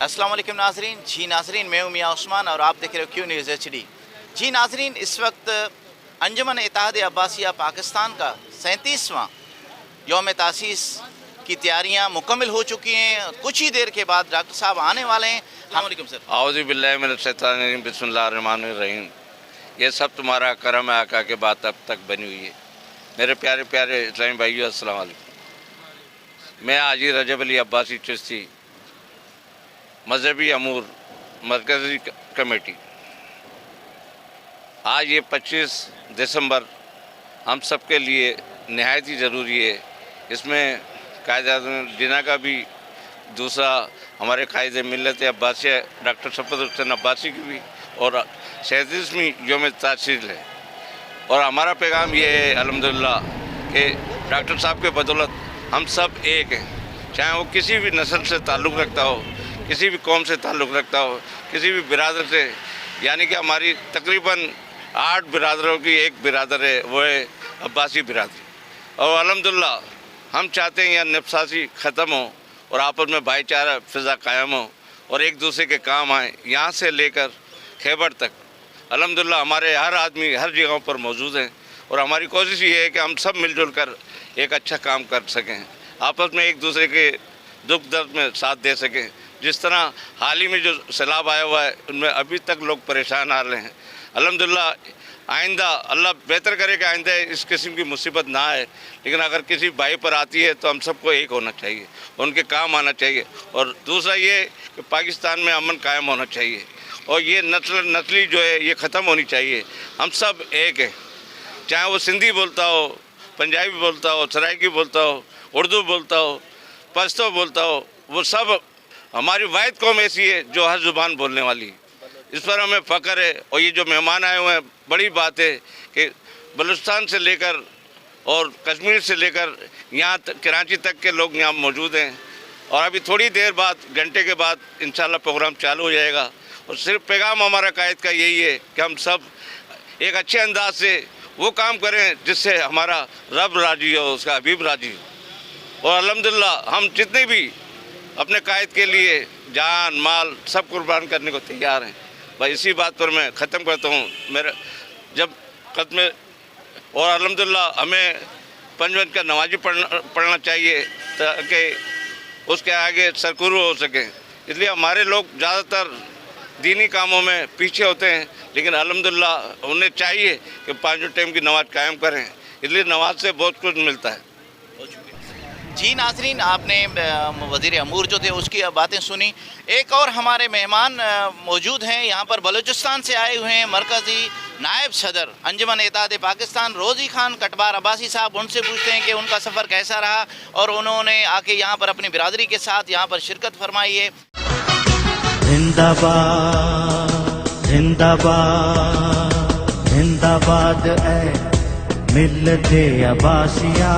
अस्सलाम वालेकुम नाजरीन। जी नाजरीन, मैं हूं मियां उस्मान और आप देख रहे हो क्यू न्यूज़ HD। जी नाजरीन, इस वक्त अंजुमन इत्तेहाद अब्बासिया पाकिस्तान का 37वां यौम तासीस की तैयारियां मुकम्मल हो चुकी हैं। कुछ ही देर के बाद डॉक्टर साहब आने वाले हैं। अस्सलाम वालेकुम सर। आऊज़ु बिल्लाहि मिनश शैतानिर रजीम, बिस्मिल्लाहिर रहमानिर रहीम। ये सब तुम्हारा करम है आका के बाद अब तक बनी हुई है। मेरे प्यारे प्यारे इस्लामी भाइयों, अस्सलाम वालेकुम। मैं हाजी रजब अली अब्बासी चिश्ती, मजहबी अमूर मरकज़ी कमेटी। आज ये 25 दिसंबर हम सब के लिए नहायत ही ज़रूरी है। इसमें कायद-ए-आज़म दिना का भी दूसरा हमारे कायद मिल्लत अब्बासिया डॉक्टर शफ़क़त हुसैन अब्बासी की भी और 37वीं यौम तासीस है। और हमारा पैगाम ये है अल्हम्दुलिल्लाह कि डॉक्टर साहब के बदौलत हम सब एक हैं, चाहे वो किसी भी नस्ल से ताल्लुक़ रखता हो, किसी भी कौम से ताल्लुक़ रखता हो, किसी भी बिरादर से। यानी कि हमारी तकरीबन 8 बिरादरों की एक बिरादर है, वो है अब्बासी बिरादरी। और अल्हम्दुलिल्लाह हम चाहते हैं यहाँ नफसासी ख़त्म हो और आपस में भाईचारा फ़िज़ा कायम हो और एक दूसरे के काम आए। यहाँ से लेकर खैबर तक अल्हम्दुलिल्लाह हमारे हर आदमी हर जगहों पर मौजूद हैं और हमारी कोशिश ये है कि हम सब मिलजुल कर एक अच्छा काम कर सकें, आपस में एक दूसरे के दुख दर्द में साथ दे सकें। जिस तरह हाल ही में जो सैलाब आया हुआ है, उनमें अभी तक लोग परेशान आ रहे हैं। अल्हम्दुलिल्लाह आइंदा अल्लाह बेहतर करे कि आइंदा इस किस्म की मुसीबत ना आए, लेकिन अगर किसी भाई पर आती है तो हम सबको एक होना चाहिए, उनके काम आना चाहिए। और दूसरा ये कि पाकिस्तान में अमन कायम होना चाहिए और ये नस्ली जो है ये ख़त्म होनी चाहिए। हम सब एक हैं, चाहे वो सिंधी बोलता हो, पंजाबी बोलता हो, सराइकी बोलता हो, उर्दू बोलता हो, पश्तो बोलता हो, वो सब हमारी वाहिद कौम ऐसी है जो हर ज़ुबान बोलने वाली है। इस पर हमें फ़ख्र है। और ये जो मेहमान आए हुए हैं, बड़ी बात है कि बलूचिस्तान से लेकर और कश्मीर से लेकर यहाँ कराची तक के लोग यहाँ मौजूद हैं। और अभी थोड़ी देर बाद, घंटे के बाद इंशाल्लाह प्रोग्राम चालू हो जाएगा। और सिर्फ पैगाम हमारा कायद का यही है कि हम सब एक अच्छे अंदाज से वो काम करें जिससे हमारा रब राजी हो, उसका हबीब राजी हो। और अल्हम्दुलिल्लाह हम जितने भी अपने कायद के लिए जान माल सब कुर्बान करने को तैयार हैं। भाई इसी बात पर मैं ख़त्म करता हूँ मेरा जब ख़त्म। और अल्हम्दुलिल्लाह हमें 5 वक्त का नमाज़ी पढ़ना चाहिए ताकि उसके आगे सरकुरू हो सके। इसलिए हमारे लोग ज़्यादातर दीनी कामों में पीछे होते हैं, लेकिन अल्हम्दुलिल्लाह उन्हें चाहिए कि 5 टाइम की नमाज़ कायम करें। इसलिए नमाज से बहुत कुछ मिलता है। जी नाजरीन, आपने वज़ीर अमूर जो थे उसकी बातें सुनी। एक और हमारे मेहमान मौजूद हैं यहाँ पर, बलूचिस्तान से आए हुए हैं मरकज़ी नायब सदर अंजुमन इत्तेहाद पाकिस्तान रोज़ी खान कटवार अब्बासी साहब। उनसे पूछते हैं कि उनका सफ़र कैसा रहा और उन्होंने आके यहाँ पर अपनी बिरादरी के साथ यहाँ पर शिरकत फरमाई है। जिंदाबाद जिंदाबाद जिंदाबाद ऐ मिल्लत अब्बासिया।